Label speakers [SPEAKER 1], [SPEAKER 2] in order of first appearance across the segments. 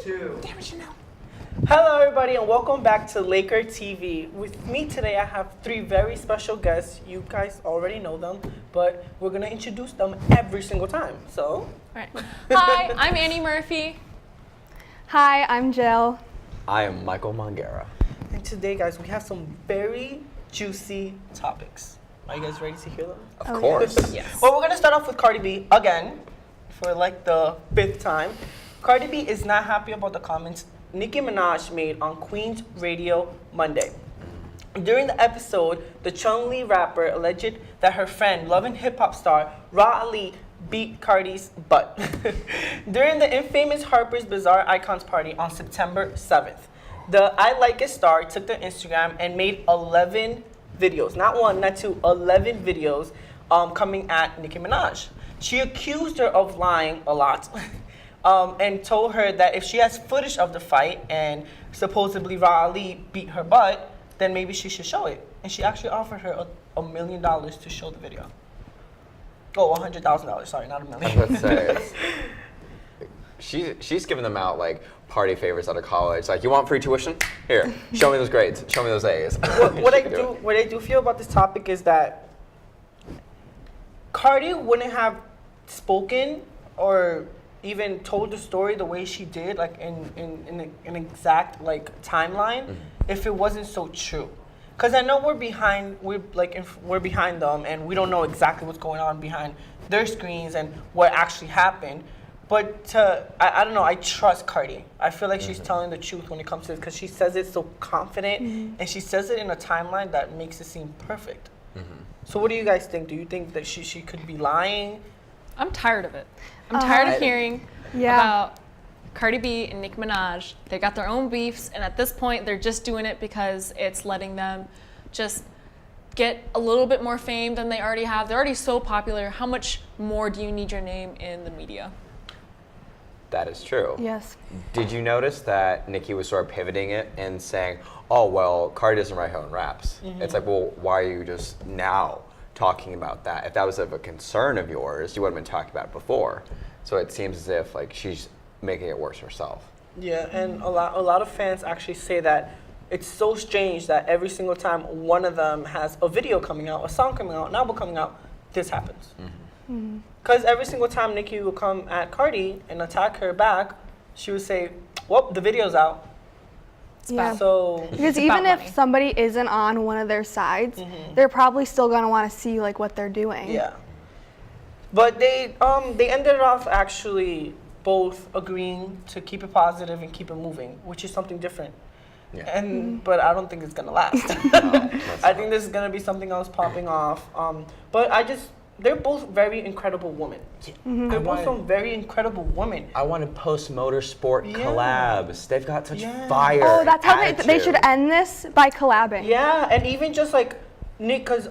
[SPEAKER 1] 2.
[SPEAKER 2] Damn it, you know.
[SPEAKER 3] Hello, everybody, and welcome back to Laker TV. With me today, I have 3 very special guests. You guys already know them, but we're gonna introduce them every single time. So,
[SPEAKER 2] All right. Hi, I'm Annie Murphy.
[SPEAKER 4] Hi, I'm Jill.
[SPEAKER 1] I am Michael Mangera.
[SPEAKER 3] and today, guys, we have some very juicy topics. Are you guys ready to hear them?
[SPEAKER 1] Of
[SPEAKER 4] Oh,
[SPEAKER 1] course.
[SPEAKER 2] Yes.
[SPEAKER 3] Well, we're gonna start off with Cardi B again, for like the 5th time. Cardi B is not happy about the comments Nicki Minaj made on Queen's Radio Monday. During the episode, the Chung-Li rapper alleged that her friend, Love and Hip Hop star Ra Ali, beat Cardi's butt during the infamous Harper's Bazaar Icons party on September 7th. The I Like It star took to Instagram and made 11 videos, not 1, not 2, 11 videos coming at Nicki Minaj. She accused her of lying a lot and told her that if she has footage of the fight and supposedly Ra Ali beat her butt, then maybe she should show it. And she actually offered her $1 million to show the video. Oh, $100,000, sorry, not $1 million.
[SPEAKER 1] I was gonna say, she's giving them out like party favors out of college. Like, you want free tuition? Here, show me those grades. Show me those A's.
[SPEAKER 3] What I do feel about this topic is that Cardi wouldn't have spoken or even told the story the way she did, like in an exact like timeline, if it wasn't so true. Cause I know we're behind them, and we don't know exactly what's going on behind their screens and what actually happened. But I don't know. I trust Cardi. I feel like she's telling the truth when it comes to this, because she says it so confident, and she says it in a timeline that makes it seem perfect. So what do you guys think? Do you think that she could be lying?
[SPEAKER 2] I'm tired of it. I'm tired of hearing about Cardi B and Nicki Minaj. They got their own beefs, and at this point, they're just doing it because it's letting them just get a little bit more fame than they already have. They're already so popular. How much more do you need your name in the media?
[SPEAKER 1] That is true.
[SPEAKER 4] Yes.
[SPEAKER 1] Did you notice that Nicki was sort of pivoting it and saying, oh, well, Cardi doesn't write her own raps. It's like, well, why are you just now talking about that? If that was of a concern of yours, you would have been talking about it before. So it seems as if like she's making it worse herself.
[SPEAKER 3] Yeah, and a lot of fans actually say that it's so strange that every single time one of them has a video coming out, a song coming out, an album coming out, this happens. Because every single time Nicki would come at Cardi and attack her back, she would say, well, the video's out.
[SPEAKER 4] Yeah.
[SPEAKER 3] So
[SPEAKER 4] Because
[SPEAKER 2] It's
[SPEAKER 4] even
[SPEAKER 2] about
[SPEAKER 4] if
[SPEAKER 2] money.
[SPEAKER 4] somebody isn't on one of their sides, they're probably still gonna want to see like what they're doing.
[SPEAKER 3] yeah. But they ended it off actually both agreeing to keep it positive and keep it moving, which is something different.
[SPEAKER 1] Yeah.
[SPEAKER 3] And but I don't think it's gonna last. I think this is gonna be something else popping off. But they're both very incredible women. They're both some very incredible women.
[SPEAKER 1] I want to post motorsport
[SPEAKER 3] Yeah.
[SPEAKER 1] collabs. They've got such
[SPEAKER 3] Yeah.
[SPEAKER 1] fire.
[SPEAKER 4] Oh, that's how they
[SPEAKER 1] attitude.
[SPEAKER 4] should end this, by collabing.
[SPEAKER 3] Yeah, and even just like Nick, because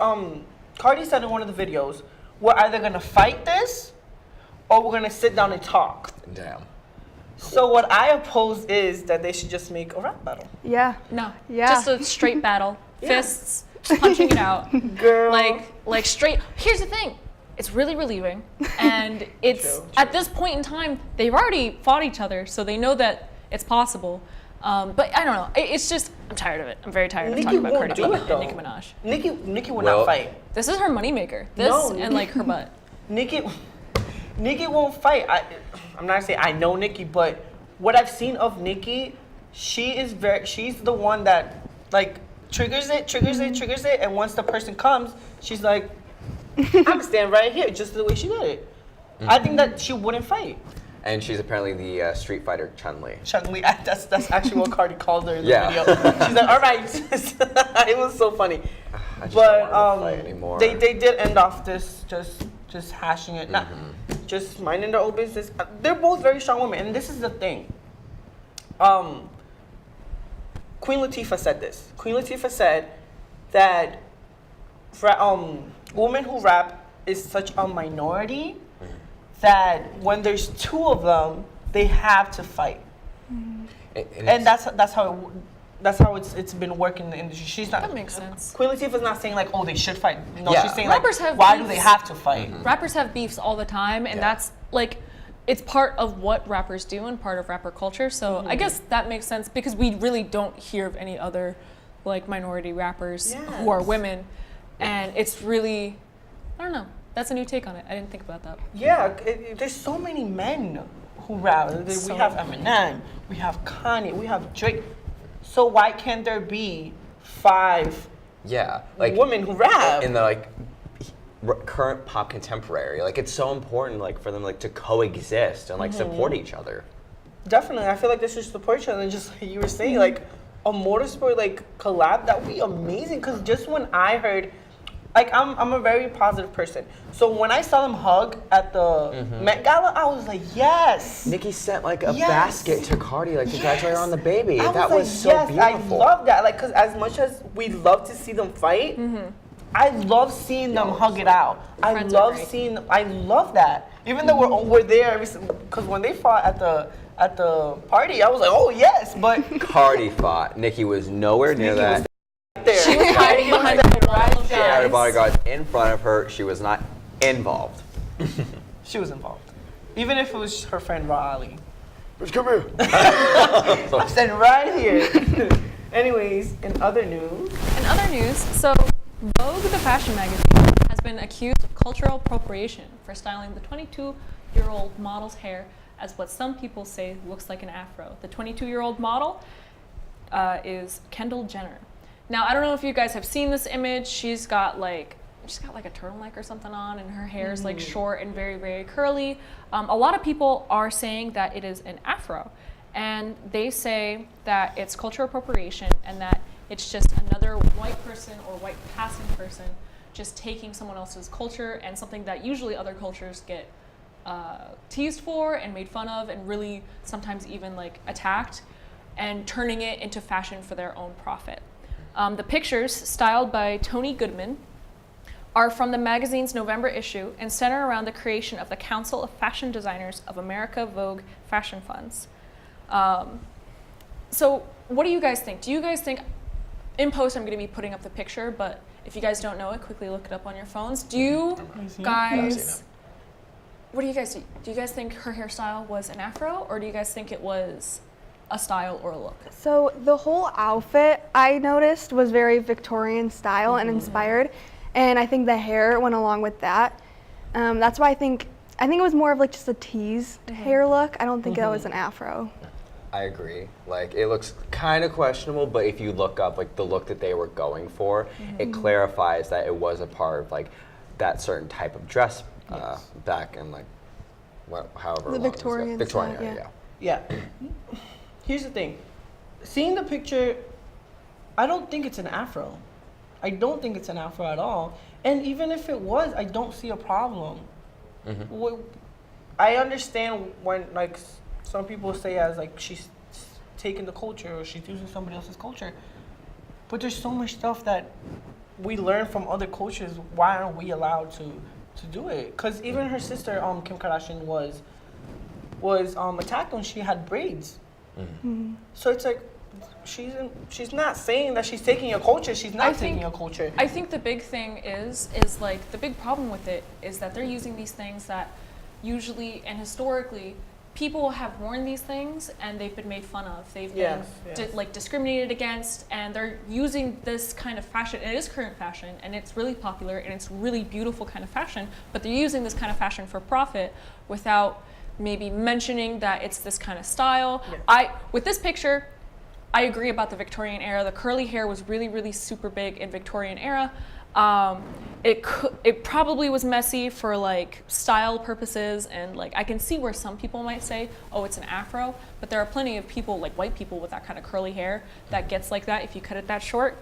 [SPEAKER 3] Cardi said in one of the videos, we're either gonna fight this or we're gonna sit down and talk.
[SPEAKER 1] Damn.
[SPEAKER 3] So what I oppose is that they should just make a rap battle.
[SPEAKER 4] Yeah.
[SPEAKER 2] No.
[SPEAKER 4] Yeah.
[SPEAKER 2] Just a straight battle.
[SPEAKER 3] Yeah.
[SPEAKER 2] Fists, punching it out.
[SPEAKER 3] Girl.
[SPEAKER 2] Like straight. Here's the thing. It's really relieving. And it's,
[SPEAKER 3] True.
[SPEAKER 2] at this point in time, they've already fought each other, so they know that it's possible. But I don't know. It's just, I'm tired of it. I'm very tired of
[SPEAKER 3] Nicki
[SPEAKER 2] talking about
[SPEAKER 3] won't
[SPEAKER 2] Cardi
[SPEAKER 3] do
[SPEAKER 2] B
[SPEAKER 3] it,
[SPEAKER 2] and
[SPEAKER 3] though.
[SPEAKER 2] Nicki Minaj.
[SPEAKER 3] Nicki would
[SPEAKER 1] Well-
[SPEAKER 3] not fight.
[SPEAKER 2] This is her moneymaker. This
[SPEAKER 3] No,
[SPEAKER 2] and like her butt.
[SPEAKER 3] Nicki won't fight. I'm not gonna say I know Nicki, but what I've seen of Nicki, she's the one that like triggers it, and once the person comes, she's like, I'm gonna stand right here, just the way she did it. I think that she wouldn't fight.
[SPEAKER 1] And she's apparently the Street Fighter Chun-Li.
[SPEAKER 3] Chun-Li, that's actually what Cardi called her in the
[SPEAKER 1] Yeah.
[SPEAKER 3] video. She's like, all right. It was so funny.
[SPEAKER 1] I just
[SPEAKER 3] But
[SPEAKER 1] don't want to fight anymore.
[SPEAKER 3] they did end off this just hashing it, not just minding their own business. They're both very strong women, and this is the thing. Queen Latifah said this. Queen Latifah said that women who rap is such a minority that when there's 2 of them, they have to fight, and that's how it's been working in the industry. She's not.
[SPEAKER 2] That makes sense.
[SPEAKER 3] Queen Latifah's not saying like, oh, they should fight. No,
[SPEAKER 1] Yeah.
[SPEAKER 3] she's saying
[SPEAKER 2] Rappers
[SPEAKER 3] like,
[SPEAKER 2] have
[SPEAKER 3] why do
[SPEAKER 2] beefs.
[SPEAKER 3] they have to fight?
[SPEAKER 2] Rappers have beefs all the time, and
[SPEAKER 1] Yeah.
[SPEAKER 2] that's like, it's part of what rappers do and part of rapper culture. So I guess that makes sense because we really don't hear of any other like minority rappers who are women. And it's really, I don't know, that's a new take on it. I didn't think about that.
[SPEAKER 3] Yeah, there's so many men who rap. We have Eminem, we have Kanye, we have Drake. So why can't there be 5 women who rap?
[SPEAKER 1] In the like current pop contemporary, like it's so important like for them like to coexist and like support each other.
[SPEAKER 3] Definitely, I feel like they should support each other. And just like you were saying, like a motorsport like collab, that would be amazing. Because just when I heard, like I'm a very positive person, so when I saw them hug at the Met Gala, I was like, yes.
[SPEAKER 1] Nicki sent like a basket to Cardi, like congratulate her on the baby.
[SPEAKER 3] That was so beautiful. I love that. Like, because as much as we love to see them fight, I love seeing them hug it out. I love that. Even though we're there, because when they fought at the party, I was like, oh yes, but
[SPEAKER 1] Cardi fought. Nicki was nowhere near that.
[SPEAKER 2] She was hiding behind the wall.
[SPEAKER 1] She had a bodyguard in front of her. She was not involved.
[SPEAKER 3] She was involved. Even if it was her friend Raleigh.
[SPEAKER 1] Bitch, come here.
[SPEAKER 3] I'm standing right here. Anyways, in other news,
[SPEAKER 2] so Vogue, the fashion magazine, has been accused of cultural appropriation for styling the 22-year-old model's hair as what some people say looks like an afro. The 22-year-old model is Kendall Jenner. Now, I don't know if you guys have seen this image. She's got like a turtleneck or something on, and her hair is like short and very, very curly. A lot of people are saying that it is an afro, and they say that it's cultural appropriation and that it's just another white person or white passing person just taking someone else's culture and something that usually other cultures get teased for and made fun of and really sometimes even like attacked, and turning it into fashion for their own profit. The pictures, styled by Tony Goodman, are from the magazine's November issue and center around the creation of the Council of Fashion Designers of America Vogue Fashion Funds. So what do you guys think? Do you guys think, in post I'm going to be putting up the picture, but if you guys don't know it, quickly look it up on your phones. Do you guys, what do you guys do? Do you guys think her hairstyle was an afro, or do you guys think it was a style or a look?
[SPEAKER 4] So the whole outfit I noticed was very Victorian style and inspired, and I think the hair went along with that. That's why I think it was more of like just a teased hair look. I don't think that was an afro.
[SPEAKER 1] I agree. Like it looks kind of questionable, but if you look up like the look that they were going for, it clarifies that it was a part of like that certain type of dress back in like however
[SPEAKER 4] the
[SPEAKER 1] long
[SPEAKER 4] Victorian
[SPEAKER 1] Victorian
[SPEAKER 4] style,
[SPEAKER 1] era,
[SPEAKER 3] yeah. Here's the thing. Seeing the picture, I don't think it's an afro. I don't think it's an afro at all. And even if it was, I don't see a problem. I understand when like some people say as like she's taking the culture or she's using somebody else's culture. But there's so much stuff that we learn from other cultures. Why aren't we allowed to do it? Because even her sister, Kim Kardashian, was attacked when she had braids. So it's like she's not saying that she's taking your culture. She's not taking your culture.
[SPEAKER 2] I think the big thing is like the big problem with it is that they're using these things that usually and historically people have worn these things and they've been made fun of. They've been like discriminated against, and they're using this kind of fashion. It is current fashion, and it's really popular, and it's really beautiful kind of fashion, but they're using this kind of fashion for profit without maybe mentioning that it's this kind of style. With this picture, I agree about the Victorian era. The curly hair was really, really super big in Victorian era. It probably was messy for like style purposes, and like I can see where some people might say, oh, it's an afro, but there are plenty of people, like white people with that kind of curly hair that gets like that if you cut it that short.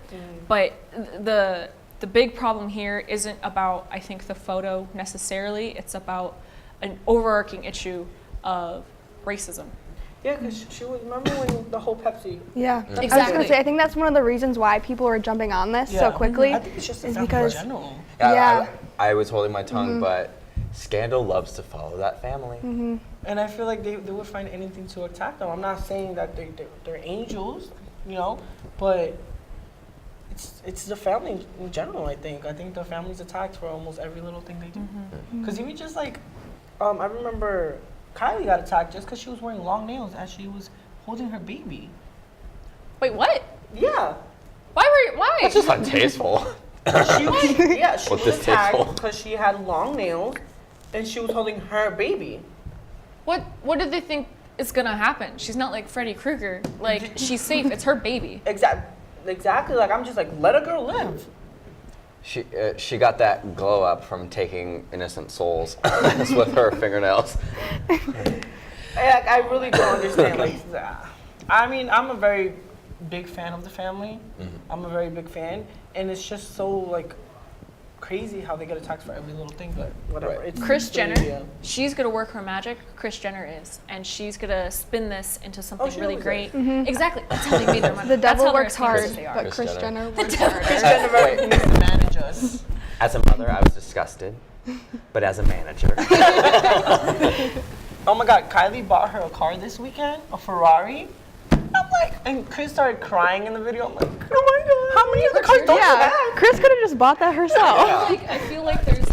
[SPEAKER 2] But the big problem here isn't about, I think, the photo necessarily. It's about an overarching issue of racism.
[SPEAKER 3] Yeah, because she was, remember when the whole Pepsi.
[SPEAKER 4] Yeah,
[SPEAKER 2] Exactly.
[SPEAKER 4] I was gonna say, I think that's one of the reasons why people are jumping on this so quickly.
[SPEAKER 3] I think it's just
[SPEAKER 4] is
[SPEAKER 3] because
[SPEAKER 4] because
[SPEAKER 3] in general.
[SPEAKER 1] I was holding my tongue, but Scandal loves to follow that family.
[SPEAKER 3] And I feel like they would find anything to attack them. I'm not saying that they're angels, you know, but it's the family in general. I think the family's attacked for almost every little thing they do. Because even just like, I remember Kylie got attacked just because she was wearing long nails as she was holding her baby.
[SPEAKER 2] Wait, what?
[SPEAKER 3] Yeah.
[SPEAKER 2] Why?
[SPEAKER 1] It's just untasteful.
[SPEAKER 3] She was
[SPEAKER 1] What's distasteful?
[SPEAKER 3] attacked because she had long nails and she was holding her baby.
[SPEAKER 2] What did they think is gonna happen? She's not like Freddy Krueger. Like, she's safe. It's her baby.
[SPEAKER 3] Exactly. Like, I'm just like, let a girl live.
[SPEAKER 1] She got that glow up from taking innocent souls with her fingernails.
[SPEAKER 3] I really don't understand. Like, I mean, I'm a very big fan of the family. I'm a very big fan, and it's just so like crazy how they get attacked for every little thing. But whatever.
[SPEAKER 1] Right.
[SPEAKER 3] It's
[SPEAKER 2] Kris
[SPEAKER 3] social
[SPEAKER 2] Jenner,
[SPEAKER 3] media.
[SPEAKER 2] she's gonna work her magic. Kris Jenner is, and she's gonna spin this into something
[SPEAKER 3] she
[SPEAKER 2] really
[SPEAKER 3] always
[SPEAKER 2] great.
[SPEAKER 3] is.
[SPEAKER 2] Exactly. That's how they made their money.
[SPEAKER 4] The
[SPEAKER 2] That's
[SPEAKER 4] devil
[SPEAKER 2] how they're
[SPEAKER 4] works
[SPEAKER 2] as
[SPEAKER 4] hard,
[SPEAKER 2] famous as they are.
[SPEAKER 4] but
[SPEAKER 1] Kris
[SPEAKER 4] Kris
[SPEAKER 1] Jenner.
[SPEAKER 4] Jenner works
[SPEAKER 3] Kris
[SPEAKER 4] harder.
[SPEAKER 3] Jenner needs to manage us.
[SPEAKER 1] As a mother, I was disgusted, but as a manager,
[SPEAKER 3] Oh my God, Kylie bought her a car this weekend, a Ferrari. I'm like, and Kris started crying in the video. I'm like, oh my God, how many other cars don't you
[SPEAKER 4] Yeah,
[SPEAKER 3] have?
[SPEAKER 4] Kris could have just bought that herself.
[SPEAKER 2] I feel like there's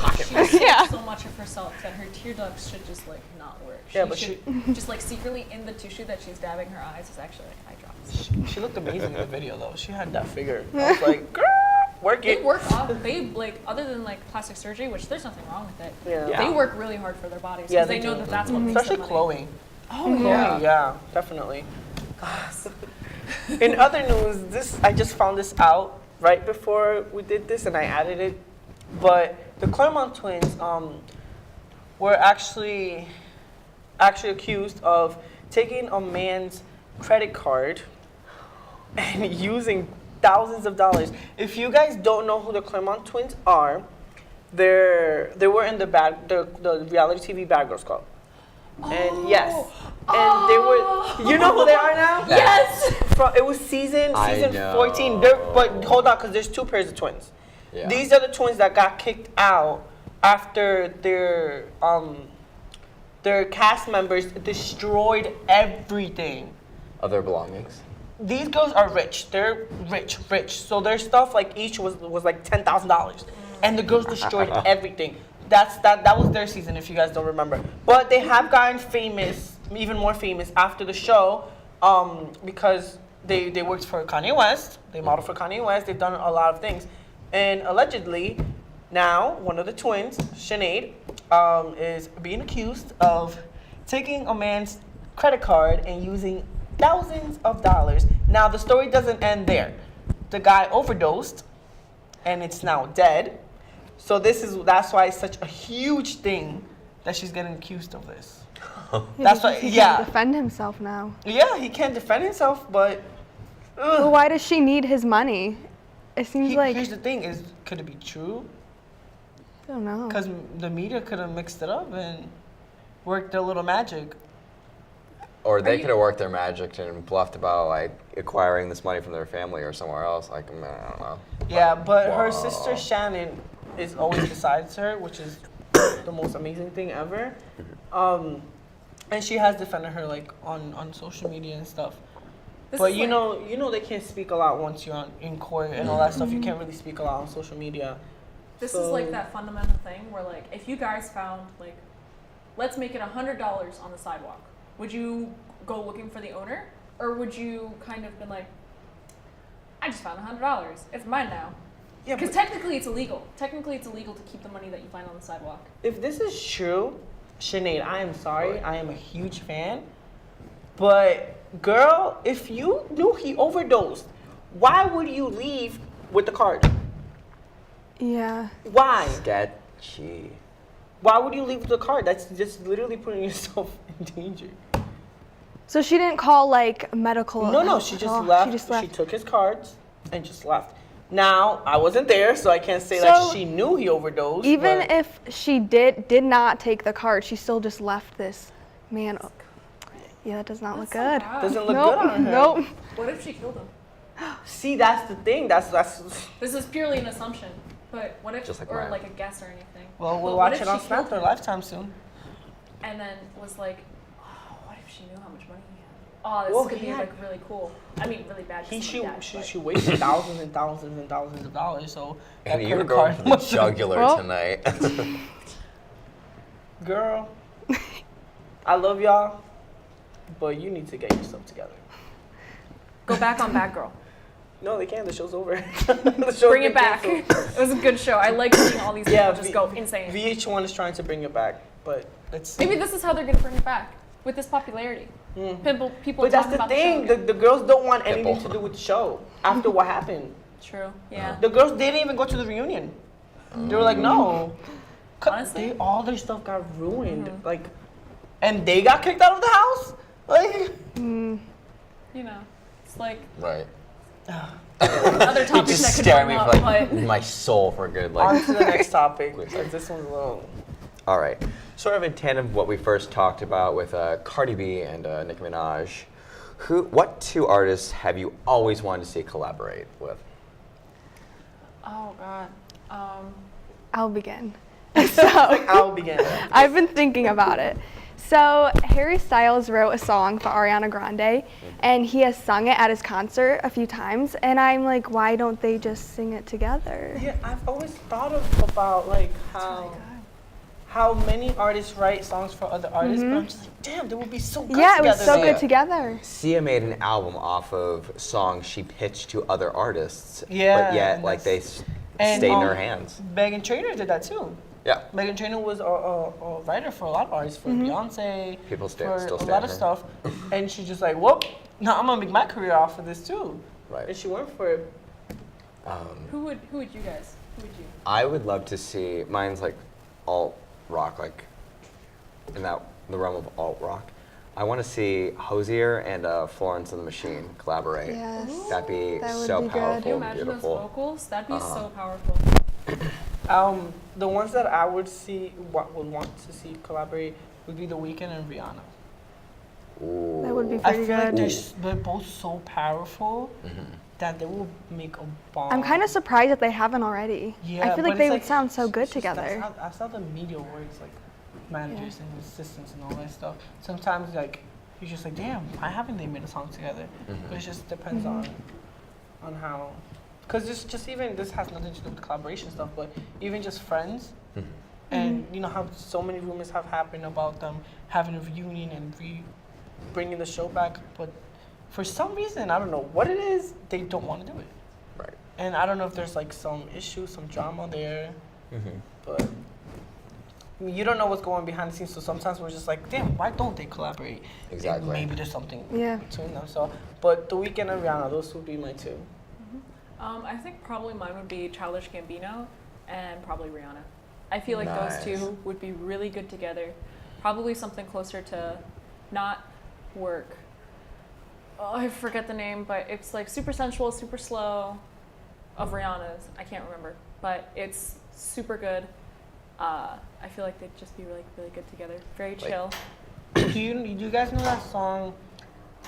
[SPEAKER 2] she's
[SPEAKER 4] Yeah.
[SPEAKER 2] so much of herself that her tear ducts should just like not work.
[SPEAKER 3] Yeah, but
[SPEAKER 2] should just like secretly in the tissue that she's dabbing her eyes is actually like eye drops.
[SPEAKER 3] She looked amazing in the video though. She had that figure. I was like, girl, work
[SPEAKER 2] They
[SPEAKER 3] it.
[SPEAKER 2] work off. They like other than like plastic surgery, which there's nothing wrong with it.
[SPEAKER 3] Yeah.
[SPEAKER 2] They work really hard for their bodies because
[SPEAKER 3] Yeah,
[SPEAKER 2] they
[SPEAKER 3] they
[SPEAKER 2] know
[SPEAKER 3] do.
[SPEAKER 2] that that's what makes
[SPEAKER 3] Especially
[SPEAKER 2] them money.
[SPEAKER 3] Chloe.
[SPEAKER 2] Oh
[SPEAKER 3] Chloe, yeah, definitely. In other news, I just found this out right before we did this, and I added it. But the Claremont twins were actually accused of taking a man's credit card and using thousands of dollars. If you guys don't know who the Claremont twins are, they were in the reality TV Bad Girls Club. And yes, and they were. You know who they are now?
[SPEAKER 2] Yes.
[SPEAKER 3] It was season
[SPEAKER 1] I know.
[SPEAKER 3] 14. But hold on, because there's two pairs of twins.
[SPEAKER 1] Yeah.
[SPEAKER 3] These are the twins that got kicked out after their cast members destroyed everything.
[SPEAKER 1] other belongings.
[SPEAKER 3] These girls are rich. They're rich. So their stuff, like each was like $10,000, and the girls destroyed everything. That was their season, if you guys don't remember. But they have gotten famous, even more famous after the show, because they worked for Kanye West. They modeled for Kanye West. They've done a lot of things, and allegedly, now one of the twins, Sinead, is being accused of taking a man's credit card and using thousands of dollars. Now the story doesn't end there. The guy overdosed, and it's now dead. So that's why it's such a huge thing that she's getting accused of this. That's why,
[SPEAKER 4] He
[SPEAKER 3] yeah.
[SPEAKER 4] can't defend himself now.
[SPEAKER 3] Yeah, he can't defend himself, but
[SPEAKER 4] Well, why does she need his money? It seems like,
[SPEAKER 3] here's the thing: could it be true?
[SPEAKER 4] I don't know.
[SPEAKER 3] Because the media could have mixed it up and worked their little magic.
[SPEAKER 1] Or they could have worked their magic and bluffed about like acquiring this money from their family or somewhere else. Like, man, I don't know.
[SPEAKER 3] Yeah, but her
[SPEAKER 1] Wow.
[SPEAKER 3] sister Shannon is always besides her, which is the most amazing thing ever. And she has defended her like on social media and stuff. But you know they can't speak a lot once you're in court and all that stuff. You can't really speak a lot on social media.
[SPEAKER 2] This
[SPEAKER 3] So-
[SPEAKER 2] is like that fundamental thing where like if you guys found like, let's make it $100 on the sidewalk, would you go looking for the owner, or would you kind of been like, I just found $100, it's mine now?
[SPEAKER 3] Yeah,
[SPEAKER 2] Because
[SPEAKER 3] but
[SPEAKER 2] technically it's illegal. Technically it's illegal to keep the money that you find on the sidewalk.
[SPEAKER 3] if this is true, Sinead, I am sorry. I am a huge fan. But girl, if you knew he overdosed, why would you leave with the card?
[SPEAKER 4] Yeah.
[SPEAKER 3] Why?
[SPEAKER 1] Sketchy.
[SPEAKER 3] Why would you leave with the card? That's just literally putting yourself in danger.
[SPEAKER 4] So she didn't call like medical.
[SPEAKER 3] No,
[SPEAKER 4] help
[SPEAKER 3] she
[SPEAKER 4] at
[SPEAKER 3] just
[SPEAKER 4] all.
[SPEAKER 3] left.
[SPEAKER 4] She just left.
[SPEAKER 3] She took his cards and just left. Now, I wasn't there, so I can't say
[SPEAKER 4] So,
[SPEAKER 3] that she knew he overdosed.
[SPEAKER 4] Even
[SPEAKER 3] but
[SPEAKER 4] if she did not take the card, she still just left this man. Yeah, that does not look good.
[SPEAKER 3] doesn't look
[SPEAKER 4] Nope.
[SPEAKER 3] good on her.
[SPEAKER 4] Nope.
[SPEAKER 2] What if she killed him?
[SPEAKER 3] See, that's the thing. That's
[SPEAKER 2] This is purely an assumption, but what if,
[SPEAKER 1] Just like
[SPEAKER 2] or
[SPEAKER 1] mine.
[SPEAKER 2] like a guess or anything?
[SPEAKER 3] well,
[SPEAKER 2] But
[SPEAKER 3] we'll
[SPEAKER 2] what
[SPEAKER 3] watch
[SPEAKER 2] if
[SPEAKER 3] it on
[SPEAKER 2] she
[SPEAKER 3] Snap
[SPEAKER 2] killed
[SPEAKER 3] Their
[SPEAKER 2] him
[SPEAKER 3] Lifetime soon.
[SPEAKER 2] and then was like, oh, what if she knew how much money he had? Oh, this
[SPEAKER 3] Well,
[SPEAKER 2] could
[SPEAKER 3] he
[SPEAKER 2] be
[SPEAKER 3] had-
[SPEAKER 2] like really cool. I mean, really bad.
[SPEAKER 3] She wasted thousands and thousands and thousands of dollars. So that
[SPEAKER 1] And you were
[SPEAKER 3] credit
[SPEAKER 1] going
[SPEAKER 3] card
[SPEAKER 1] for the
[SPEAKER 3] must have-
[SPEAKER 1] jugular
[SPEAKER 4] Well-
[SPEAKER 1] tonight.
[SPEAKER 3] Girl. I love y'all, but you need to get yourself together.
[SPEAKER 2] Go back on Bad Girl.
[SPEAKER 3] No, they can't. The show's over. The show's
[SPEAKER 2] Bring
[SPEAKER 3] been
[SPEAKER 2] it back.
[SPEAKER 3] canceled.
[SPEAKER 2] It was a good show. I like seeing all these people just go insane.
[SPEAKER 3] VH1 is trying to bring it back, but it's
[SPEAKER 2] Maybe this is how they're gonna bring it back with this popularity. People
[SPEAKER 3] But that's
[SPEAKER 2] talking
[SPEAKER 3] the
[SPEAKER 2] about
[SPEAKER 3] thing.
[SPEAKER 2] the show.
[SPEAKER 3] The girls don't want anything
[SPEAKER 1] Pitbull.
[SPEAKER 3] to do with the show after what happened.
[SPEAKER 2] True. Yeah.
[SPEAKER 3] The girls didn't even go to the reunion. They were like, no.
[SPEAKER 2] Honestly?
[SPEAKER 3] All their stuff got ruined. Like, and they got kicked out of the house. Like,
[SPEAKER 2] You know, it's like
[SPEAKER 1] Right.
[SPEAKER 2] other
[SPEAKER 1] You
[SPEAKER 2] topics
[SPEAKER 1] just
[SPEAKER 2] that could
[SPEAKER 1] stare at
[SPEAKER 2] come
[SPEAKER 1] me
[SPEAKER 2] up,
[SPEAKER 1] for like
[SPEAKER 2] but
[SPEAKER 1] my soul for a good
[SPEAKER 3] on
[SPEAKER 1] like.
[SPEAKER 3] to the next topic. Like, this one's a little.
[SPEAKER 1] All right. Sort of in tandem with what we first talked about with Cardi B and Nicki Minaj. What two artists have you always wanted to see collaborate with?
[SPEAKER 2] oh god.
[SPEAKER 4] I'll begin. So
[SPEAKER 3] I'll begin.
[SPEAKER 4] I've been thinking about it. So Harry Styles wrote a song for Ariana Grande, and he has sung it at his concert a few times. And I'm like, why don't they just sing it together?
[SPEAKER 3] Yeah, I've always thought about like how many artists write songs for other artists, but I'm just like, damn, they would be so good
[SPEAKER 4] Yeah, it
[SPEAKER 3] together.
[SPEAKER 4] was so
[SPEAKER 1] Yeah.
[SPEAKER 4] good together.
[SPEAKER 1] Sia made an album off of songs she pitched to other artists.
[SPEAKER 3] Yeah,
[SPEAKER 1] But yet,
[SPEAKER 3] and
[SPEAKER 1] like, they
[SPEAKER 3] and,
[SPEAKER 1] stayed in her hands.
[SPEAKER 3] Megan Trainor did that too.
[SPEAKER 1] Yeah.
[SPEAKER 3] Megan Trainor was a writer for a lot of artists, for Beyonce,
[SPEAKER 1] People
[SPEAKER 3] for
[SPEAKER 1] still
[SPEAKER 3] a
[SPEAKER 1] stand
[SPEAKER 3] lot of
[SPEAKER 1] her.
[SPEAKER 3] stuff. And she's just like, whoop, now I'm gonna make my career off of this too.
[SPEAKER 1] Right.
[SPEAKER 3] And she went for it.
[SPEAKER 2] Who would you guys? Who would you?
[SPEAKER 1] I would love to see, mine's like alt rock, like in the realm of alt rock. I want to see Hosier and Florence and the Machine collaborate.
[SPEAKER 4] Yes.
[SPEAKER 1] That'd be
[SPEAKER 4] That would
[SPEAKER 1] so
[SPEAKER 4] be good.
[SPEAKER 1] powerful
[SPEAKER 2] Can you
[SPEAKER 1] and
[SPEAKER 2] imagine
[SPEAKER 1] beautiful.
[SPEAKER 2] those vocals? That'd be so powerful.
[SPEAKER 3] The ones that I would want to see collaborate would be The Weeknd and Rihanna.
[SPEAKER 1] Ooh.
[SPEAKER 4] That would be
[SPEAKER 3] I
[SPEAKER 4] pretty
[SPEAKER 3] feel like
[SPEAKER 4] good.
[SPEAKER 3] they're both so powerful that they will make a bomb.
[SPEAKER 4] I'm kind of surprised that they haven't already.
[SPEAKER 3] Yeah,
[SPEAKER 4] I feel
[SPEAKER 3] but
[SPEAKER 4] like they
[SPEAKER 3] it's
[SPEAKER 4] would sound so good
[SPEAKER 3] it's just-
[SPEAKER 4] together.
[SPEAKER 3] That's how the media works, like managers and assistants and all that stuff. Sometimes like you're just like, damn, why haven't they made a song together? But it just depends on how, because just even this has nothing to do with collaboration stuff, but even just friends, and you know how so many rumors have happened about them having a reunion and bringing the show back, but for some reason I don't know what it is, they don't want to do it.
[SPEAKER 1] Right.
[SPEAKER 3] And I don't know if there's like some issue, some drama there, but I mean, you don't know what's going behind the scenes. So sometimes we're just like, damn, why don't they collaborate?
[SPEAKER 1] Exactly.
[SPEAKER 3] And maybe there's something
[SPEAKER 4] Yeah.
[SPEAKER 3] between them. So, but The Weeknd and Rihanna, those would be my two.
[SPEAKER 2] I think probably mine would be Childish Gambino and probably Rihanna. I feel like
[SPEAKER 1] Nice.
[SPEAKER 2] those two would be really good together. Probably something closer to not work. Oh, I forget the name, but it's like super sensual, super slow of Rihanna's. I can't remember, but it's super good. I feel like they'd just be really, really good together. Very chill.
[SPEAKER 3] Do you guys know that song?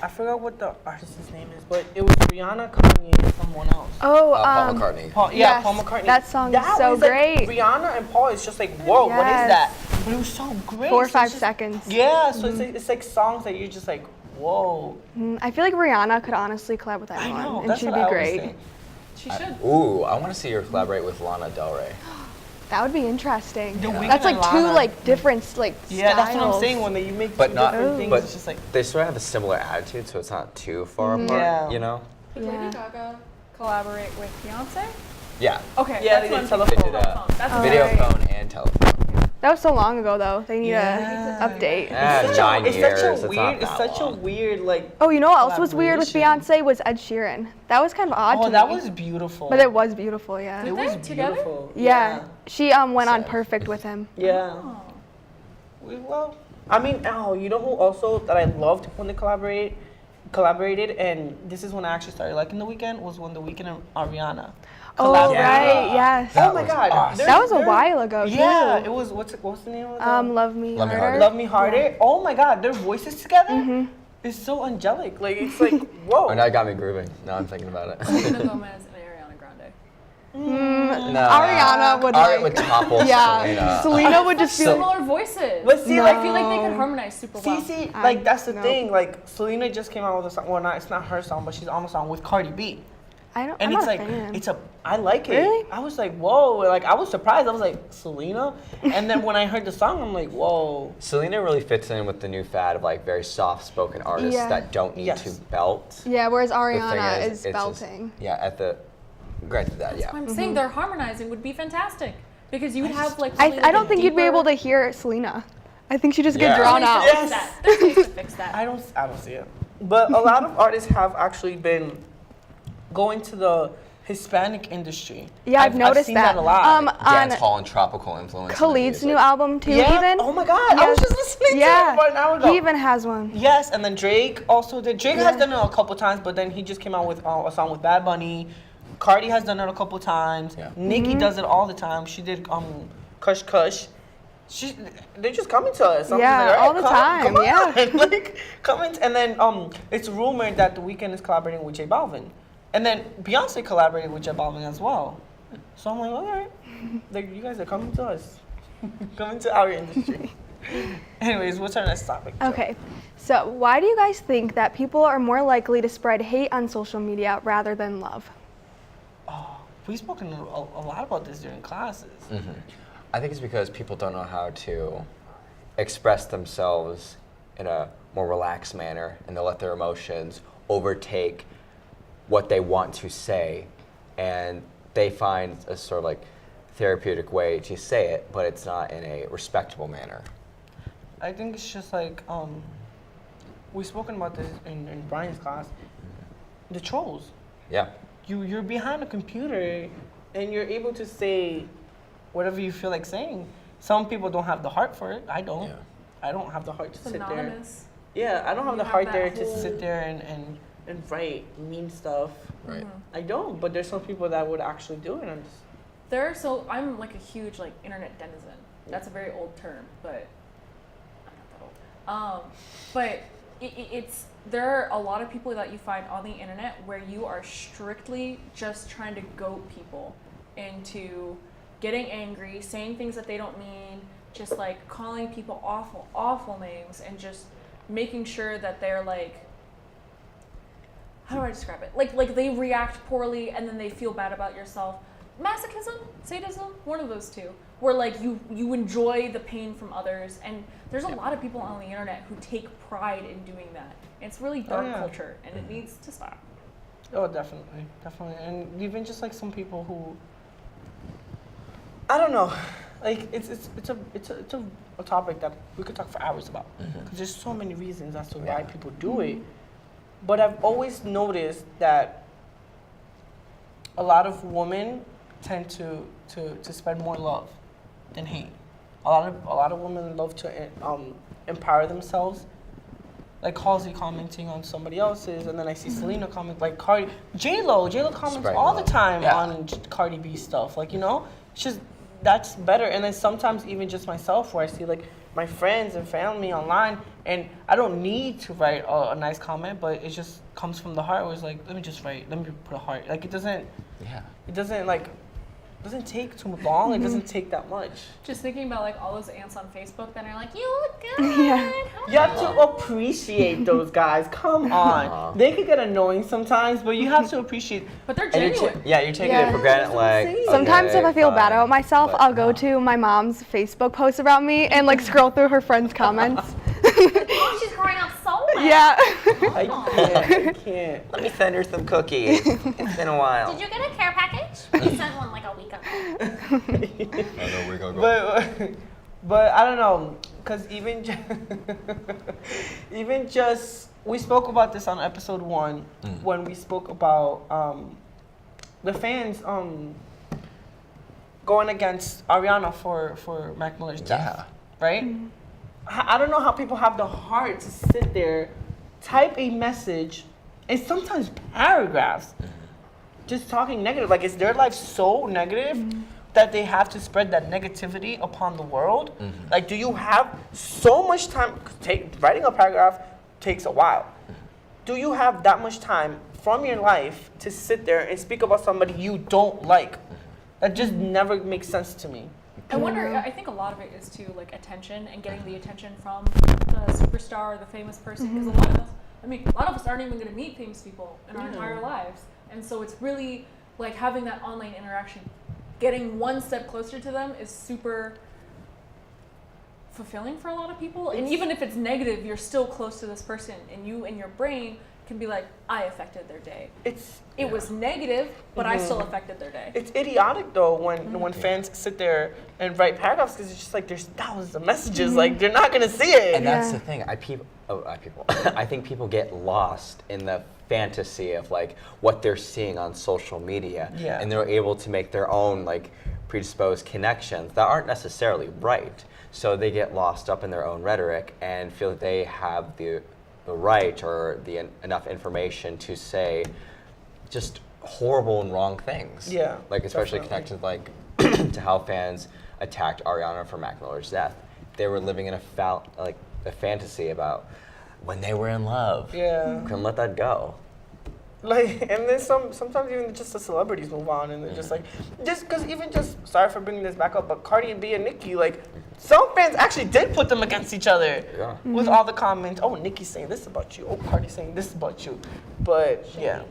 [SPEAKER 3] I forgot what the artist's name is, but it was Rihanna, Kanye, and someone else.
[SPEAKER 4] Oh,
[SPEAKER 1] Paul McCartney.
[SPEAKER 3] Paul,
[SPEAKER 4] Yes,
[SPEAKER 3] Paul McCartney.
[SPEAKER 4] that song is so
[SPEAKER 3] was, like,
[SPEAKER 4] great.
[SPEAKER 3] Rihanna and Paul is just like, whoa, what is
[SPEAKER 4] Yes.
[SPEAKER 3] that? But it was so great.
[SPEAKER 4] 4 or
[SPEAKER 3] So
[SPEAKER 4] 5
[SPEAKER 3] it's just-
[SPEAKER 4] seconds.
[SPEAKER 3] Yeah, so it's like songs that you're just like, whoa.
[SPEAKER 4] I feel like Rihanna could honestly collab with
[SPEAKER 3] I
[SPEAKER 4] anyone,
[SPEAKER 3] know,
[SPEAKER 4] and
[SPEAKER 3] that's
[SPEAKER 4] she'd
[SPEAKER 3] what
[SPEAKER 4] be
[SPEAKER 3] I always
[SPEAKER 4] great.
[SPEAKER 3] think.
[SPEAKER 2] She should.
[SPEAKER 1] Ooh, I want to see her collaborate with Lana Del Rey.
[SPEAKER 4] That would be interesting.
[SPEAKER 3] The Weeknd
[SPEAKER 4] That's like
[SPEAKER 3] and
[SPEAKER 4] 2
[SPEAKER 3] Lana.
[SPEAKER 4] like different
[SPEAKER 3] Yeah, that's what I'm
[SPEAKER 4] styles.
[SPEAKER 3] saying. When you make
[SPEAKER 1] But
[SPEAKER 3] two
[SPEAKER 1] not-
[SPEAKER 3] different things,
[SPEAKER 1] but-
[SPEAKER 3] it's just like,
[SPEAKER 1] They sort of have a similar attitude, so it's not too far apart,
[SPEAKER 3] Yeah.
[SPEAKER 1] you know?
[SPEAKER 2] Did
[SPEAKER 4] Yeah.
[SPEAKER 2] Lady Gaga collaborate with Beyonce?
[SPEAKER 1] Yeah.
[SPEAKER 2] Okay,
[SPEAKER 3] Yeah,
[SPEAKER 2] that's
[SPEAKER 3] they
[SPEAKER 2] what
[SPEAKER 3] did
[SPEAKER 2] I'm
[SPEAKER 1] They
[SPEAKER 2] thinking.
[SPEAKER 1] did
[SPEAKER 2] Telephone. That's
[SPEAKER 4] Oh,
[SPEAKER 1] video
[SPEAKER 4] right.
[SPEAKER 1] phone and telephone.
[SPEAKER 4] That was so long ago though. They need
[SPEAKER 3] Yeah.
[SPEAKER 4] a update.
[SPEAKER 1] Yeah, 9
[SPEAKER 3] it's
[SPEAKER 1] years.
[SPEAKER 3] such a
[SPEAKER 1] it's
[SPEAKER 3] weird,
[SPEAKER 1] not
[SPEAKER 3] it's
[SPEAKER 1] that
[SPEAKER 3] such
[SPEAKER 1] long.
[SPEAKER 3] a weird like.
[SPEAKER 4] Oh, you know what else was weird with
[SPEAKER 3] Collaboration.
[SPEAKER 4] Beyonce was Ed Sheeran. That was kind of odd
[SPEAKER 3] Oh,
[SPEAKER 4] to
[SPEAKER 3] that
[SPEAKER 4] me.
[SPEAKER 3] was beautiful.
[SPEAKER 4] But it was beautiful, yeah.
[SPEAKER 3] It
[SPEAKER 2] Did
[SPEAKER 3] was
[SPEAKER 2] they together?
[SPEAKER 3] beautiful.
[SPEAKER 4] Yeah. She went on
[SPEAKER 1] Sad.
[SPEAKER 4] Perfect with him.
[SPEAKER 3] Yeah.
[SPEAKER 2] Oh.
[SPEAKER 3] Well, I mean, you know who also that I loved when they collaborated, and this is when I actually started liking The Weeknd, was when The Weeknd and Ariana
[SPEAKER 4] Oh,
[SPEAKER 3] collaborated.
[SPEAKER 4] right, yes.
[SPEAKER 1] That
[SPEAKER 3] Oh my
[SPEAKER 1] was
[SPEAKER 3] God,
[SPEAKER 1] awesome.
[SPEAKER 4] That was a while ago,
[SPEAKER 3] Yeah,
[SPEAKER 4] too.
[SPEAKER 3] it was. What's the name of it?
[SPEAKER 4] Love Me
[SPEAKER 1] Love Me
[SPEAKER 4] Harder.
[SPEAKER 1] Harder.
[SPEAKER 3] Love Me Harder. Oh my God, their voices together is so angelic. Like it's like whoa.
[SPEAKER 1] Oh, now it got me grooving. Now I'm thinking about it.
[SPEAKER 2] Selena Gomez and Ariana Grande.
[SPEAKER 1] No.
[SPEAKER 4] Ariana would
[SPEAKER 1] Ari
[SPEAKER 4] like-
[SPEAKER 1] would topple
[SPEAKER 4] Yeah,
[SPEAKER 1] Selena.
[SPEAKER 4] Selena would just be like,
[SPEAKER 2] Similar voices.
[SPEAKER 3] But see,
[SPEAKER 4] No.
[SPEAKER 3] like,
[SPEAKER 2] I feel like they could harmonize super well.
[SPEAKER 3] See, like that's the
[SPEAKER 4] no.
[SPEAKER 3] thing. Like Selena just came out with a song. Well, not it's not her song, but she's on a song with Cardi B. And
[SPEAKER 4] I'm
[SPEAKER 3] it's
[SPEAKER 4] not
[SPEAKER 3] like,
[SPEAKER 4] a fan.
[SPEAKER 3] I like it.
[SPEAKER 4] Really?
[SPEAKER 3] I was like, whoa. Like, I was surprised. I was like, Selena? And then when I heard the song, I'm like, whoa.
[SPEAKER 1] Selena really fits in with the new fad of like very soft-spoken artists that don't need to belt.
[SPEAKER 4] Yeah, whereas
[SPEAKER 1] The thing
[SPEAKER 4] Ariana is
[SPEAKER 1] it's just-
[SPEAKER 4] belting.
[SPEAKER 1] granted that, yeah.
[SPEAKER 2] I'm saying their harmonizing would be fantastic because you would have like.
[SPEAKER 4] I don't think you'd be able to hear Selena. I think she just get
[SPEAKER 1] Yeah.
[SPEAKER 4] drawn out.
[SPEAKER 3] Yes.
[SPEAKER 2] There's ways to fix that.
[SPEAKER 3] I don't see it. But a lot of artists have actually been going to the Hispanic industry.
[SPEAKER 4] Yeah, I've noticed
[SPEAKER 3] I've seen that a lot.
[SPEAKER 4] On
[SPEAKER 1] Dance hall and tropical influence. in their
[SPEAKER 4] Khalid's
[SPEAKER 1] music.
[SPEAKER 4] new album too.
[SPEAKER 3] Yeah.
[SPEAKER 4] Even.
[SPEAKER 3] Oh my God. I was just listening to it about an hour ago.
[SPEAKER 4] He even has one.
[SPEAKER 3] Yes, and then Drake also did. Drake has done it a couple times, but then he just came out with a song with Bad Bunny. Cardi has done it a couple times.
[SPEAKER 1] Yeah.
[SPEAKER 3] Nicki does it all the time. She did Kush Kush. They're just coming to us. I'm
[SPEAKER 4] Yeah,
[SPEAKER 3] just like,
[SPEAKER 4] all the time,
[SPEAKER 3] Come
[SPEAKER 4] yeah.
[SPEAKER 3] on. Like, coming. And then it's rumored that The Weeknd is collaborating with J Balvin, and then Beyonce collaborated with J Balvin as well. So I'm like, all right, like, you guys are coming to us, coming to our industry. Anyways, what's our next topic?
[SPEAKER 4] Okay, so why do you guys think that people are more likely to spread hate on social media rather than love?
[SPEAKER 3] We've spoken a lot about this during classes.
[SPEAKER 1] Mm-hmm. I think it's because people don't know how to express themselves in a more relaxed manner, and they'll let their emotions overtake what they want to say, and they find a sort of like therapeutic way to say it, but it's not in a respectable manner.
[SPEAKER 3] I think it's just like we've spoken about this in Brian's class. The trolls.
[SPEAKER 1] Yeah.
[SPEAKER 3] You're behind a computer, and you're able to say whatever you feel like saying. Some people don't have the heart for it. I don't.
[SPEAKER 1] Yeah.
[SPEAKER 3] I don't have the heart to
[SPEAKER 2] It's
[SPEAKER 3] sit there.
[SPEAKER 2] anonymous.
[SPEAKER 3] Yeah, I don't have
[SPEAKER 2] You
[SPEAKER 3] the
[SPEAKER 2] have
[SPEAKER 3] heart
[SPEAKER 2] that
[SPEAKER 3] there to
[SPEAKER 2] whole-
[SPEAKER 3] sit there and write mean stuff.
[SPEAKER 1] Right.
[SPEAKER 3] I don't, but there's some people that would actually do it.
[SPEAKER 2] I'm like a huge like internet denizen. That's a very old term, but I'm not that old. But it's there are a lot of people that you find on the internet where you are strictly just trying to goat people into getting angry, saying things that they don't mean, just like calling people awful names, and just making sure that they're like, how do I describe it? Like they react poorly and then they feel bad about yourself. Masochism, sadism, one of those two. Where like you enjoy the pain from others, and there's a lot of people on the internet who take pride in doing that. It's really dark culture, and it needs to stop.
[SPEAKER 3] Oh, definitely, and even just like some people who, I don't know, like it's a topic that we could talk for hours about, because there's so many reasons as to why people do it. But I've always noticed that a lot of women tend to spread more love than hate. A lot of women love to empower themselves. Like Halsey commenting on somebody else's, and then I see Selena comment, like Cardi, J-Lo comments
[SPEAKER 1] Spreading
[SPEAKER 3] all
[SPEAKER 1] love.
[SPEAKER 3] the time
[SPEAKER 1] Yeah.
[SPEAKER 3] on Cardi B stuff. Like, it's just, that's better. And then sometimes even just myself, where I see like my friends and family online, and I don't need to write a nice comment, but it just comes from the heart, where it's like, let me put a heart. Like, it doesn't take too long. It doesn't take that much.
[SPEAKER 2] Just thinking about like all those ants on Facebook that are like, you look good.
[SPEAKER 4] Yeah.
[SPEAKER 3] You have to appreciate those guys. Come on. They could get annoying sometimes, but you have to appreciate.
[SPEAKER 2] But they're
[SPEAKER 1] And you're
[SPEAKER 2] genuine.
[SPEAKER 1] you're taking
[SPEAKER 4] Yeah.
[SPEAKER 1] it for granted, like.
[SPEAKER 3] Sometimes
[SPEAKER 4] Sometimes
[SPEAKER 1] okay,
[SPEAKER 4] if I feel bad
[SPEAKER 1] fine,
[SPEAKER 4] about myself,
[SPEAKER 1] but
[SPEAKER 4] I'll go
[SPEAKER 1] no.
[SPEAKER 4] to my mom's Facebook posts about me and like scroll through her friends' comments.
[SPEAKER 2] Oh, she's growing up so well.
[SPEAKER 4] Yeah.
[SPEAKER 3] I can't.
[SPEAKER 1] Let me send her some cookies. It's been a while.
[SPEAKER 2] Did you get a care package? We sent one like a week ago.
[SPEAKER 3] But I don't know, cause even just we spoke about this on episode 1 when we spoke about the fans going against Ariana for Mac Miller's death, right? I don't know how people have the heart to sit there, type a message, and sometimes paragraphs, just talking negative. Like, is their life so negative that they have to spread that negativity upon the world? Like, do you have so much time? Writing a paragraph takes a while. Do you have that much time from your life to sit there and speak about somebody you don't like? That just never makes sense to me.
[SPEAKER 2] I think a lot of it is too like attention and getting the attention from the superstar or the famous person, because I mean, a lot of us aren't even going to meet famous people in our entire lives. And so it's really like having that online interaction, getting one step closer to them is super fulfilling for a lot of people. And even if it's negative, you're still close to this person, and you in your brain can be like, I affected their day. It was negative, but I still affected their day.
[SPEAKER 3] It's idiotic though when fans sit there and write paragraphs because it's just like there's thousands of messages, like they're not gonna see it.
[SPEAKER 1] And that's the thing. I think people get lost in the fantasy of like what they're seeing on social media, and they're able to make their own like predisposed connections that aren't necessarily right. So they get lost up in their own rhetoric and feel that they have the right or enough information to say just horrible and wrong things.
[SPEAKER 3] Yeah,
[SPEAKER 1] like especially connected like to how fans attacked Ariana for Mac Miller's death. They were living in a fantasy about when they were in love.
[SPEAKER 3] Yeah,
[SPEAKER 1] couldn't let that go.
[SPEAKER 3] Like, and then sometimes even just the celebrities move on, and they're just like, sorry for bringing this back up, but Cardi B and Nicki, like, some fans actually did put them against each other with all the comments. Oh, Nicki's saying this about you. Oh, Cardi's saying this about you. But yeah.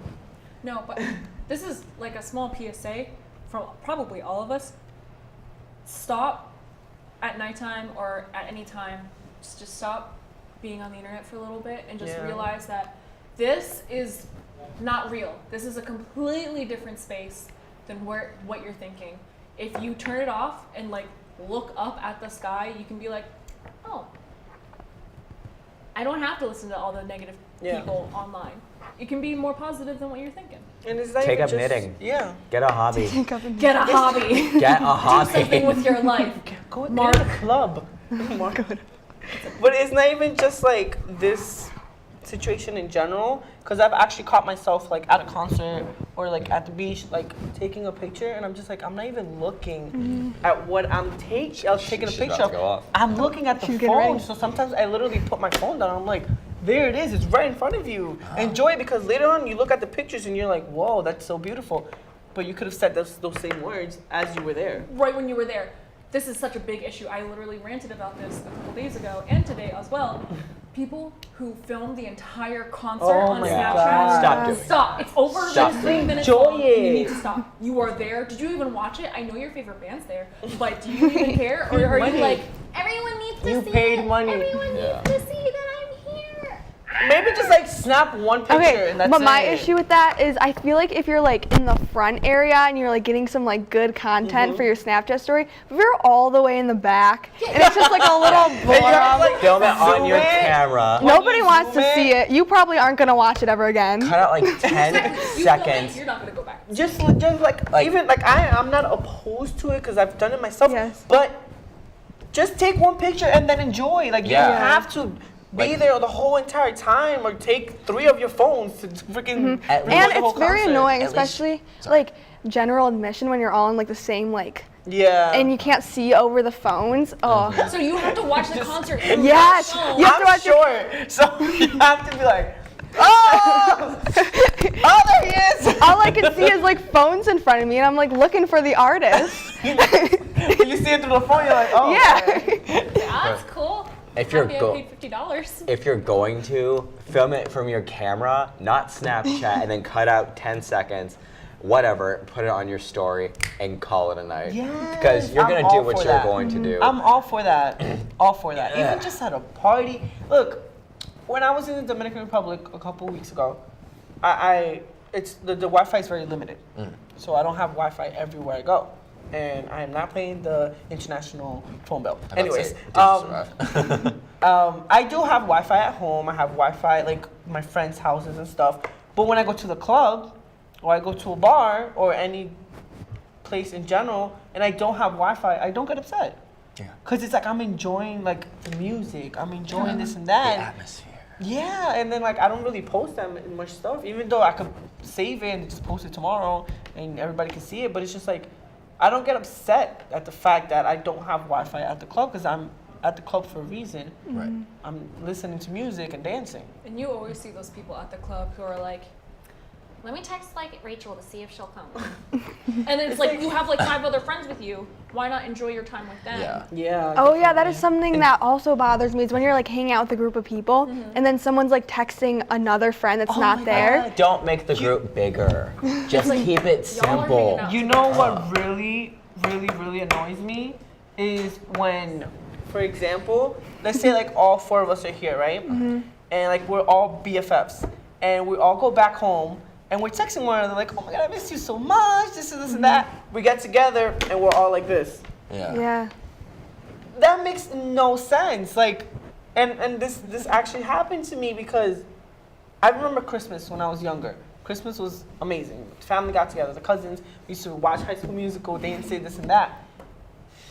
[SPEAKER 2] No, but this is like a small PSA from probably all of us. Stop at nighttime or at any time. Just stop being on the internet for a little bit and just realize that this is not real. This is a completely different space than what you're thinking. If you turn it off and like look up at the sky, you can be like, oh, I don't have to listen to all the negative people online. It can be more positive than what you're thinking.
[SPEAKER 3] And it's not
[SPEAKER 1] Take
[SPEAKER 3] even
[SPEAKER 1] up
[SPEAKER 3] just,
[SPEAKER 1] knitting.
[SPEAKER 3] Yeah.
[SPEAKER 1] Get a hobby.
[SPEAKER 2] Get a hobby.
[SPEAKER 1] Get a hobby.
[SPEAKER 2] Do something with your life.
[SPEAKER 3] Go to the club. But it's not even just like this situation in general, because I've actually caught myself like at a concert or like at the beach, like taking a picture, and I'm just like, I'm not even looking at what I'm taking a picture of. I'm looking at the phone. So sometimes I literally put my phone down. I'm like, there it is. It's right in front of you. Enjoy it, because later on you look at the pictures and you're like, whoa, that's so beautiful. But you could have said those same words as you were there.
[SPEAKER 2] Right when you were there. This is such a big issue. I literally ranted about this a couple days ago and today as well. People who film the entire concert on Snapchat. Stop. It's over 3 minutes long. You need to stop. You are there. Did you even watch it? I know your favorite band's there, but do you even care? Or are you like, everyone needs to see it.
[SPEAKER 3] You paid money.
[SPEAKER 2] Everyone needs to see that I'm here.
[SPEAKER 3] Maybe just like snap one picture and that's it.
[SPEAKER 4] But my issue with that is I feel like if you're like in the front area and you're like getting some like good content for your Snapchat story, if you're all the way in the back and it's just like a little blurb.
[SPEAKER 1] Film it on your camera.
[SPEAKER 4] Nobody wants to see it. You probably aren't gonna watch it ever again.
[SPEAKER 1] Cut out like 10 seconds.
[SPEAKER 2] You're not gonna go back.
[SPEAKER 3] Just like even like I'm not opposed to it because I've done it myself.
[SPEAKER 4] Yes.
[SPEAKER 3] But just take one picture and then enjoy. Like you don't have to be there the whole entire time or take 3 of your phones to freaking.
[SPEAKER 4] And it's very annoying, especially like general admission when you're all in like the same like.
[SPEAKER 3] Yeah.
[SPEAKER 4] And you can't see over the phones. Oh.
[SPEAKER 2] So you have to watch the concert.
[SPEAKER 4] Yes. You have to watch
[SPEAKER 3] so you have to be like, oh, there he is.
[SPEAKER 4] All I can see is like phones in front of me, and I'm like looking for the artist.
[SPEAKER 3] You see it through the phone, you're like, oh.
[SPEAKER 4] Yeah.
[SPEAKER 3] Okay.
[SPEAKER 2] That's cool.
[SPEAKER 1] If you're
[SPEAKER 2] I paid $50.
[SPEAKER 1] If you're going to film it from your camera, not Snapchat, and then cut out 10 seconds, whatever, put it on your story and call it a night.
[SPEAKER 3] Yes,
[SPEAKER 1] because you're gonna do what you're going to do.
[SPEAKER 3] I'm all for that. All for that.
[SPEAKER 1] Yeah.
[SPEAKER 3] Even just at a party. Look, when I was in the Dominican Republic a couple weeks ago, it's the Wi-Fi is very limited, so I don't have Wi-Fi everywhere I go. And I am not paying the international phone bill. Anyways, I do have Wi-Fi at home. I have Wi-Fi like my friends' houses and stuff. But when I go to the club, or I go to a bar, or any place in general, and I don't have Wi-Fi, I don't get upset. Yeah. Cause it's like I'm enjoying like the music. I'm enjoying this and that.
[SPEAKER 1] The atmosphere.
[SPEAKER 3] Yeah, and then like I don't really post that much stuff, even though I could save it and just post it tomorrow, and everybody can see it. But it's just like. I don't get upset at the fact that I don't have Wi-Fi at the club because I'm at the club for a reason.
[SPEAKER 1] Right.
[SPEAKER 3] I'm listening to music and dancing.
[SPEAKER 2] And you always see those people at the club who are like, let me text like Rachel to see if she'll come. And it's like you have like 5 other friends with you. Why not enjoy your time with them?
[SPEAKER 1] Yeah.
[SPEAKER 3] Yeah.
[SPEAKER 4] Oh yeah, that is something that also bothers me is when you're like hanging out with a group of people and then someone's like texting another friend that's not there.
[SPEAKER 5] Don't make the group bigger. Just keep it
[SPEAKER 2] Y'all are hanging
[SPEAKER 5] simple.
[SPEAKER 2] out.
[SPEAKER 3] You know what really annoys me is when, for example, let's say like all 4 of us are here, right? And like we're all BFFs, and we all go back home, and we're texting one another like, oh my god, I miss you so much, this and this and that. We get together, and we're all like this.
[SPEAKER 4] Yeah.
[SPEAKER 3] That makes no sense. Like, and this actually happened to me because I remember Christmas when I was younger. Christmas was amazing. Family got together, the cousins, we used to watch High School Musical, dance, say this and that.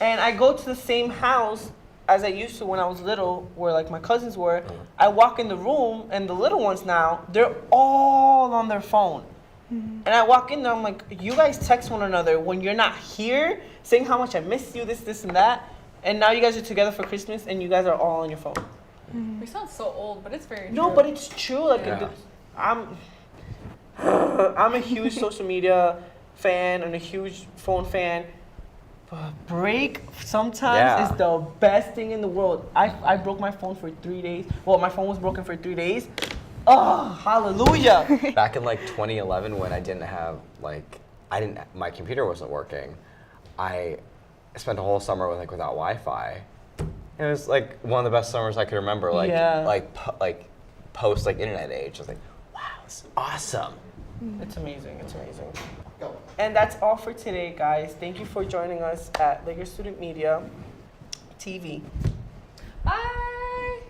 [SPEAKER 3] And I go to the same house as I used to when I was little, where like my cousins were. I walk in the room, and the little ones now, they're all on their phone. And I walk in there, I'm like, you guys text one another when you're not here, saying how much I miss you, this and that. And now you guys are together for Christmas, and you guys are all on your phone.
[SPEAKER 2] We sound so old, but it's very true.
[SPEAKER 3] No, but it's true. Like,
[SPEAKER 1] Yeah.
[SPEAKER 3] I'm a huge social media fan and a huge phone fan. But break sometimes is the best thing in the world. I broke my phone for 3 days. Well, my phone was broken for 3 days. Oh, hallelujah.
[SPEAKER 1] Back in like 2011 when I didn't have my computer wasn't working, I spent a whole summer without Wi-Fi. It was like one of the best summers I could remember. Post internet age. I was like, wow, this is awesome.
[SPEAKER 3] It's amazing. It's amazing. And that's all for today, guys. Thank you for joining us at Laker Student Media TV.
[SPEAKER 2] Bye.